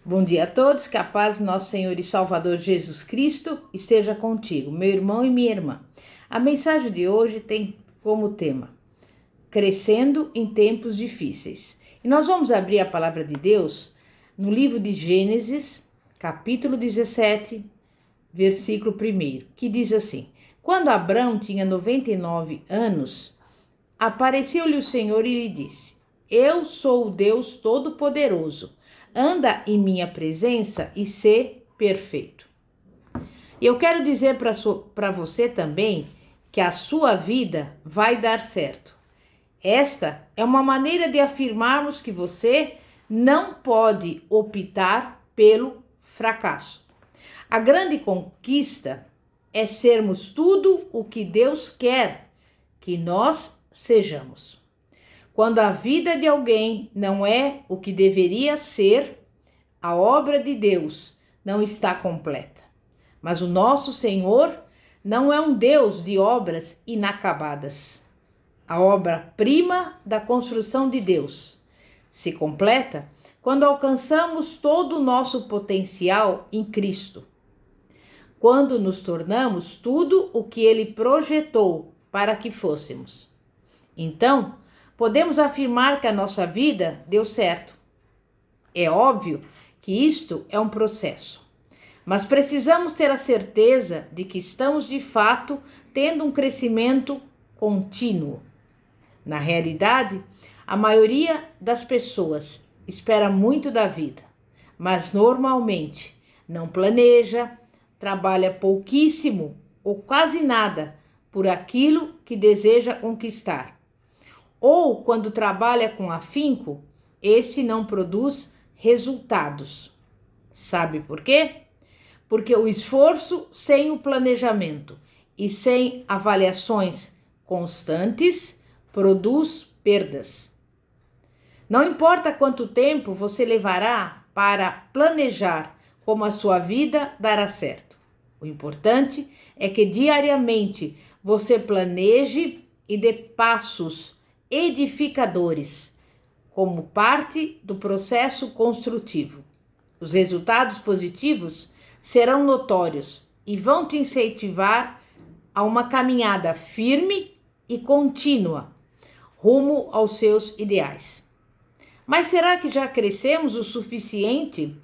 Bom dia a todos, que a paz do nosso Senhor e Salvador Jesus Cristo esteja contigo, meu irmão e minha irmã. A mensagem de hoje tem como tema Crescendo em Tempos Difíceis. E nós vamos abrir a palavra de Deus no livro de Gênesis, capítulo 17, versículo 1, que diz assim: Quando Abrão tinha 99 anos, apareceu-lhe o Senhor e lhe disse: Eu sou o Deus Todo-Poderoso. Anda em minha presença e sê perfeito. E eu quero dizer para você também que a sua vida vai dar certo. Esta é uma maneira de afirmarmos que você não pode optar pelo fracasso. A grande conquista é sermos tudo o que Deus quer que nós sejamos. Quando a vida de alguém não é o que deveria ser, a obra de Deus não está completa. Mas o nosso Senhor não é um Deus de obras inacabadas. A obra-prima da construção de Deus se completa quando alcançamos todo o nosso potencial em Cristo. Quando nos tornamos tudo o que Ele projetou para que fôssemos. Então, podemos afirmar que a nossa vida deu certo. É óbvio que isto é um processo, mas precisamos ter a certeza de que estamos de fato tendo um crescimento contínuo. Na realidade, a maioria das pessoas espera muito da vida, mas normalmente não planeja, trabalha pouquíssimo ou quase nada por aquilo que deseja conquistar. Ou quando trabalha com afinco, este não produz resultados. Sabe por quê? Porque o esforço sem o planejamento e sem avaliações constantes produz perdas. Não importa quanto tempo você levará para planejar como a sua vida dará certo. O importante é que diariamente você planeje e dê passos edificadores, como parte do processo construtivo. Os resultados positivos serão notórios e vão te incentivar a uma caminhada firme e contínua rumo aos seus ideais. Mas será que já crescemos o suficiente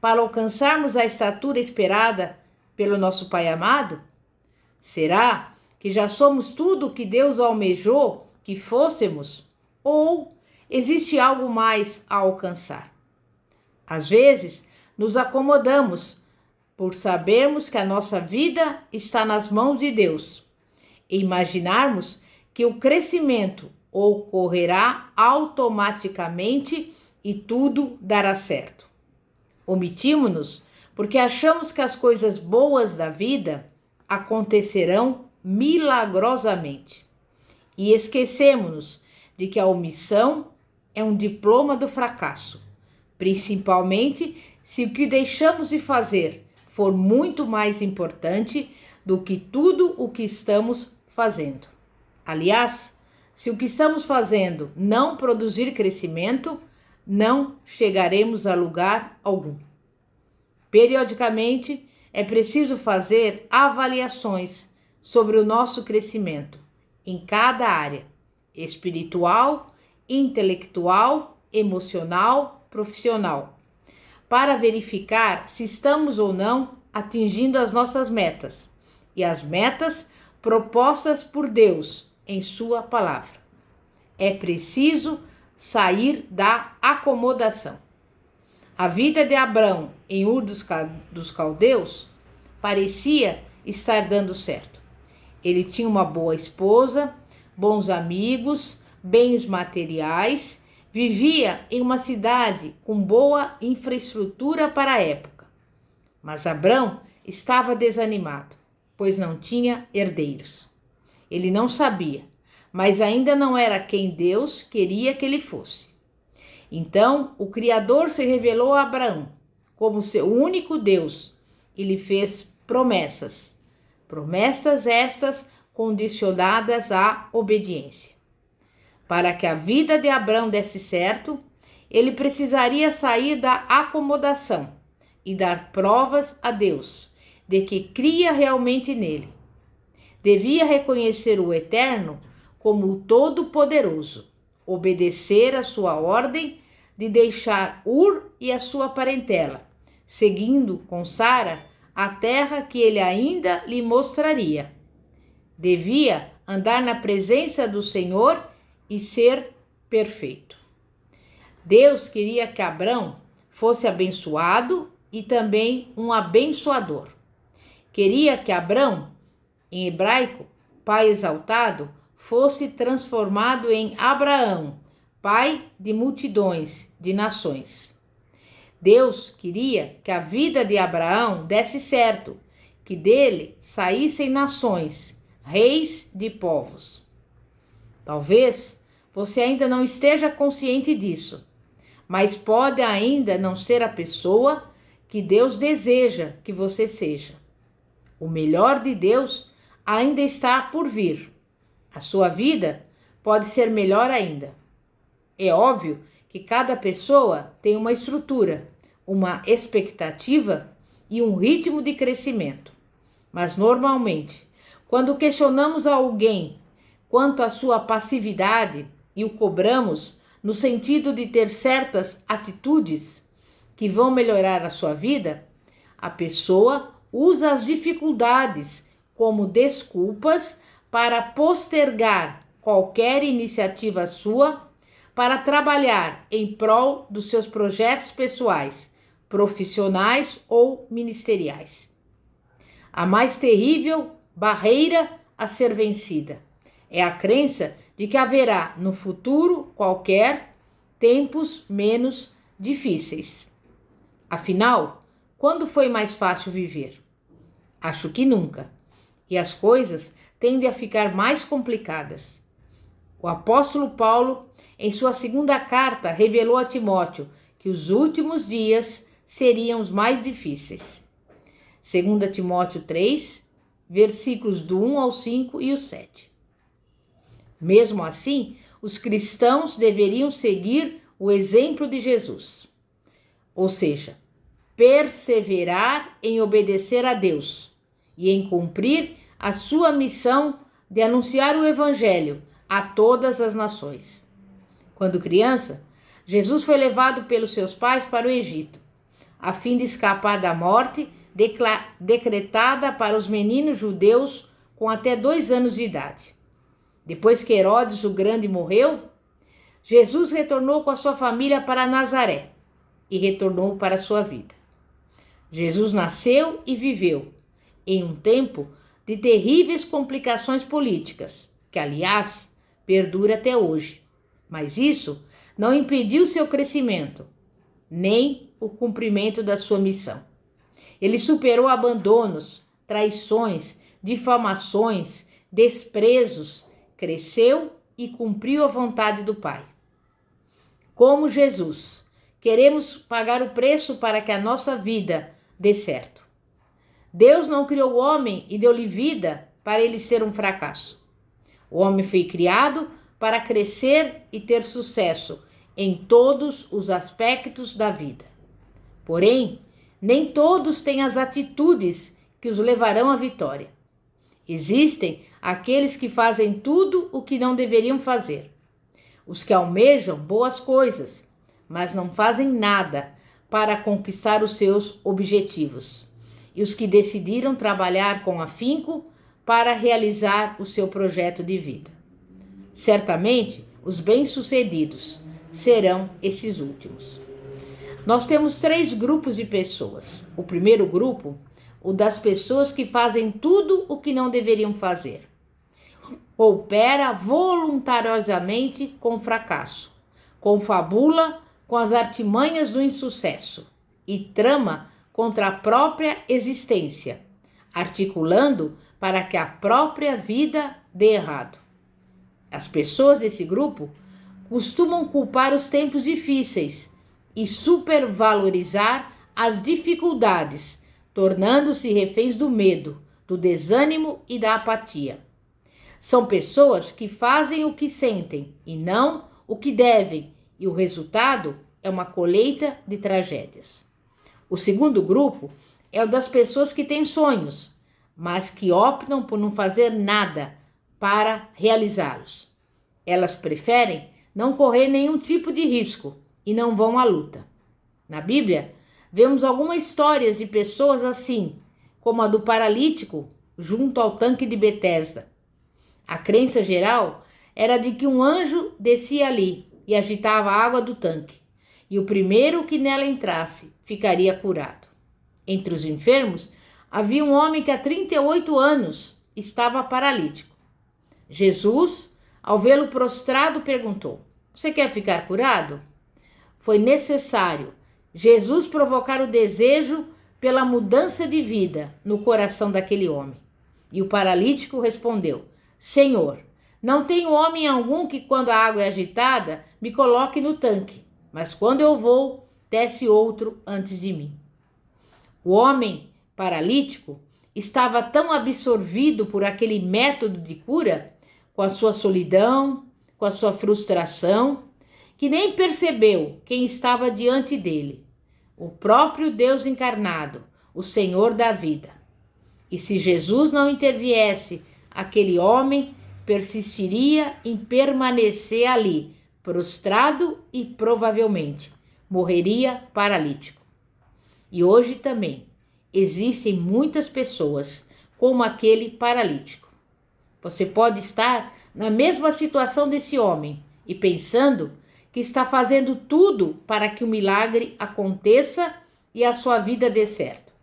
para alcançarmos a estatura esperada pelo nosso Pai amado? Será que já somos tudo o que Deus almejou que fôssemos? Ou existe algo mais a alcançar? Às vezes, nos acomodamos por sabermos que a nossa vida está nas mãos de Deus e imaginarmos que o crescimento ocorrerá automaticamente e tudo dará certo. Omitimos-nos porque achamos que as coisas boas da vida acontecerão milagrosamente. E esquecemos-nos de que a omissão é um diploma do fracasso, principalmente se o que deixamos de fazer for muito mais importante do que tudo o que estamos fazendo. Aliás, se o que estamos fazendo não produzir crescimento, não chegaremos a lugar algum. Periodicamente, é preciso fazer avaliações sobre o nosso crescimento em cada área: espiritual, intelectual, emocional, profissional, para verificar se estamos ou não atingindo as nossas metas e as metas propostas por Deus em sua palavra. É preciso sair da acomodação. A vida de Abrão em Ur dos Caldeus parecia estar dando certo. Ele tinha uma boa esposa, bons amigos, bens materiais, vivia em uma cidade com boa infraestrutura para a época. Mas Abrão estava desanimado, pois não tinha herdeiros. Ele não sabia, mas ainda não era quem Deus queria que ele fosse. Então, o Criador se revelou a Abraão como seu único Deus e lhe fez promessas. Promessas estas condicionadas à obediência. Para que a vida de Abraão desse certo, ele precisaria sair da acomodação e dar provas a Deus de que cria realmente nele. Devia reconhecer o Eterno como o Todo-Poderoso, obedecer a sua ordem de deixar Ur e a sua parentela, seguindo com Sara a terra que ele ainda lhe mostraria. Devia andar na presença do Senhor e ser perfeito. Deus queria que Abrão fosse abençoado e também um abençoador. Queria que Abrão, em hebraico, pai exaltado, fosse transformado em Abraão, pai de multidões, de nações. Deus queria que a vida de Abraão desse certo, que dele saíssem nações, reis de povos. Talvez você ainda não esteja consciente disso, mas pode ainda não ser a pessoa que Deus deseja que você seja. O melhor de Deus ainda está por vir. A sua vida pode ser melhor ainda. É óbvio que cada pessoa tem uma estrutura, uma expectativa e um ritmo de crescimento. Mas normalmente, quando questionamos alguém quanto à sua passividade e o cobramos no sentido de ter certas atitudes que vão melhorar a sua vida, a pessoa usa as dificuldades como desculpas para postergar qualquer iniciativa sua para trabalhar em prol dos seus projetos pessoais, profissionais ou ministeriais. A mais terrível barreira a ser vencida é a crença de que haverá no futuro qualquer tempos menos difíceis. Afinal, quando foi mais fácil viver? Acho que nunca. E as coisas tendem a ficar mais complicadas. O apóstolo Paulo, em sua segunda carta, revelou a Timóteo que os últimos dias seriam os mais difíceis. 2 Timóteo 3, versículos do 1 ao 5 e o 7. Mesmo assim, os cristãos deveriam seguir o exemplo de Jesus, ou seja, perseverar em obedecer a Deus e em cumprir a sua missão de anunciar o Evangelho a todas as nações. Quando criança, Jesus foi levado pelos seus pais para o Egito, a fim de escapar da morte decretada para os meninos judeus com até 2 anos de idade. Depois que Herodes o Grande morreu, Jesus retornou com a sua família para Nazaré e retornou para a sua vida. Jesus nasceu e viveu em um tempo de terríveis complicações políticas, que, aliás, perdura até hoje. Mas isso não impediu seu crescimento, nem o cumprimento da sua missão. Ele superou abandonos, traições, difamações, desprezos, cresceu e cumpriu a vontade do Pai. Como Jesus, queremos pagar o preço para que a nossa vida dê certo. Deus não criou o homem e deu-lhe vida para ele ser um fracasso. O homem foi criado para crescer e ter sucesso em todos os aspectos da vida. Porém, nem todos têm as atitudes que os levarão à vitória. Existem aqueles que fazem tudo o que não deveriam fazer. Os que almejam boas coisas, mas não fazem nada para conquistar os seus objetivos. E os que decidiram trabalhar com afinco para realizar o seu projeto de vida. Certamente, os bem-sucedidos serão esses últimos. Nós temos 3 grupos de pessoas. O primeiro grupo, o das pessoas que fazem tudo o que não deveriam fazer. Opera voluntariosamente com fracasso, confabula com as artimanhas do insucesso e trama contra a própria existência, articulando para que a própria vida dê errado. As pessoas desse grupo costumam culpar os tempos difíceis e supervalorizar as dificuldades, tornando-se reféns do medo, do desânimo e da apatia. São pessoas que fazem o que sentem e não o que devem, e o resultado é uma colheita de tragédias. O segundo grupo é o das pessoas que têm sonhos, mas que optam por não fazer nada para realizá-los. Elas preferem não correr nenhum tipo de risco e não vão à luta. Na Bíblia, vemos algumas histórias de pessoas assim, como a do paralítico junto ao tanque de Betesda. A crença geral era de que um anjo descia ali e agitava a água do tanque, e o primeiro que nela entrasse ficaria curado. Entre os enfermos, havia um homem que há 38 anos estava paralítico. Jesus, ao vê-lo prostrado, perguntou: "Você quer ficar curado?" Foi necessário Jesus provocar o desejo pela mudança de vida no coração daquele homem. E o paralítico respondeu: "Senhor, não tenho homem algum que, quando a água é agitada, me coloque no tanque, mas quando eu vou, desce outro antes de mim." O homem paralítico estava tão absorvido por aquele método de cura, com a sua solidão, com a sua frustração, que nem percebeu quem estava diante dele, o próprio Deus encarnado, o Senhor da vida. E se Jesus não interviesse, aquele homem persistiria em permanecer ali, prostrado e provavelmente morreria paralítico. E hoje também existem muitas pessoas como aquele paralítico. Você pode estar na mesma situação desse homem e pensando que está fazendo tudo para que o milagre aconteça e a sua vida dê certo.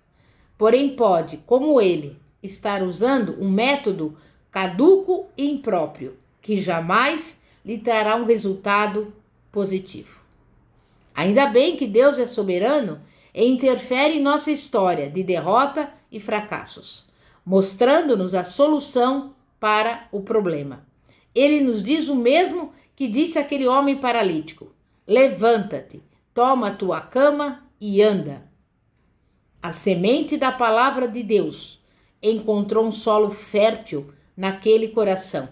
Porém, pode, como ele, estar usando um método caduco e impróprio, que jamais lhe trará um resultado positivo. Ainda bem que Deus é soberano e interfere em nossa história de derrota e fracassos, mostrando-nos a solução para o problema. Ele nos diz o mesmo que disse aquele homem paralítico: "Levanta-te, toma a tua cama e anda." A semente da palavra de Deus encontrou um solo fértil naquele coração,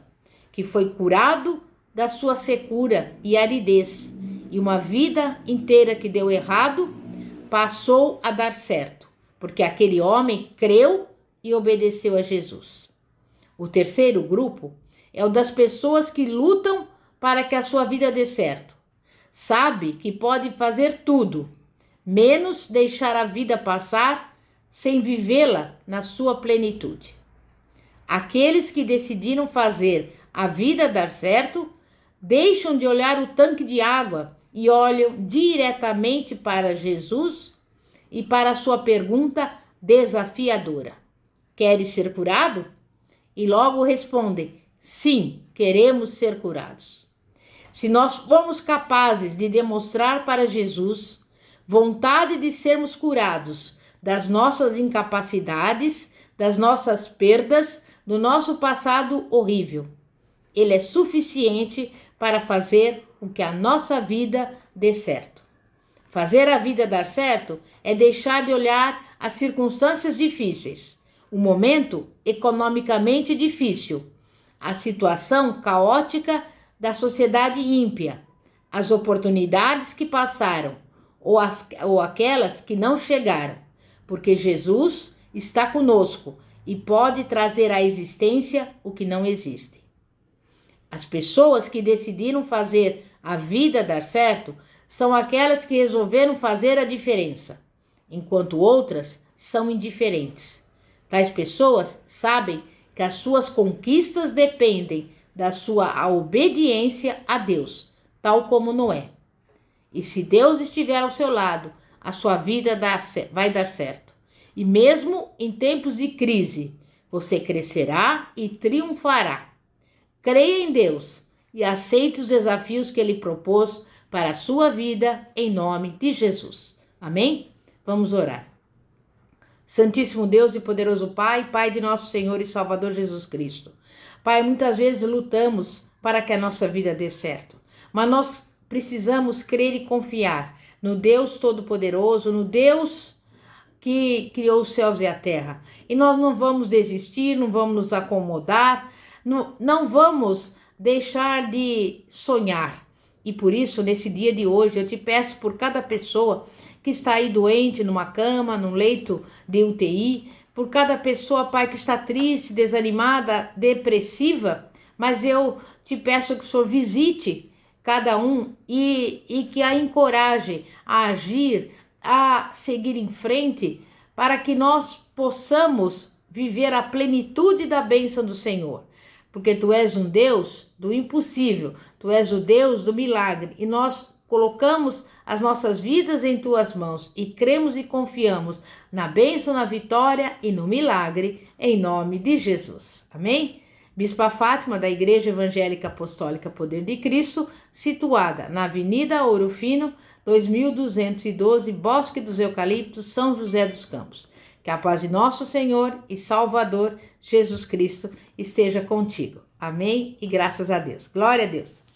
que foi curado da sua secura e aridez, e uma vida inteira que deu errado passou a dar certo, porque aquele homem creu e obedeceu a Jesus. O terceiro grupo é o das pessoas que lutam para que a sua vida dê certo. Sabe que pode fazer tudo, menos deixar a vida passar sem vivê-la na sua plenitude. Aqueles que decidiram fazer a vida dar certo, deixam de olhar o tanque de água e olham diretamente para Jesus e para a sua pergunta desafiadora: "Queres ser curado?" E logo respondem: "Sim, queremos ser curados." Se nós formos capazes de demonstrar para Jesus vontade de sermos curados das nossas incapacidades, das nossas perdas, do nosso passado horrível, Ele é suficiente para fazer com que a nossa vida dê certo. Fazer a vida dar certo é deixar de olhar as circunstâncias difíceis, o momento economicamente difícil, a situação caótica da sociedade ímpia, as oportunidades que passaram ou aquelas que não chegaram, porque Jesus está conosco e pode trazer à existência o que não existe. As pessoas que decidiram fazer a vida dar certo são aquelas que resolveram fazer a diferença, enquanto outras são indiferentes. Tais pessoas sabem que as suas conquistas dependem da sua obediência a Deus, tal como Noé. E se Deus estiver ao seu lado, a sua vida vai dar certo. E mesmo em tempos de crise, você crescerá e triunfará. Creia em Deus e aceite os desafios que Ele propôs para a sua vida, em nome de Jesus. Amém? Vamos orar. Santíssimo Deus e poderoso Pai, Pai de nosso Senhor e Salvador Jesus Cristo. Pai, muitas vezes lutamos para que a nossa vida dê certo, mas nós precisamos crer e confiar no Deus Todo-Poderoso, no Deus que criou os céus e a terra. E nós não vamos desistir, não vamos nos acomodar, não vamos deixar de sonhar. E por isso, nesse dia de hoje, eu te peço por cada pessoa que está aí doente, numa cama, num leito de UTI, por cada pessoa, Pai, que está triste, desanimada, depressiva, mas eu te peço que o Senhor visite cada um e que a encoraje a agir, a seguir em frente, para que nós possamos viver a plenitude da bênção do Senhor. Porque Tu és um Deus do impossível, Tu és o Deus do milagre, e nós colocamos as nossas vidas em Tuas mãos e cremos e confiamos na bênção, na vitória e no milagre, em nome de Jesus. Amém? Bispa Fátima, da Igreja Evangélica Apostólica Poder de Cristo, situada na Avenida Ouro Fino, 2212, Bosque dos Eucaliptos, São José dos Campos. Que a paz de nosso Senhor e Salvador Jesus Cristo esteja contigo. Amém? E graças a Deus. Glória a Deus.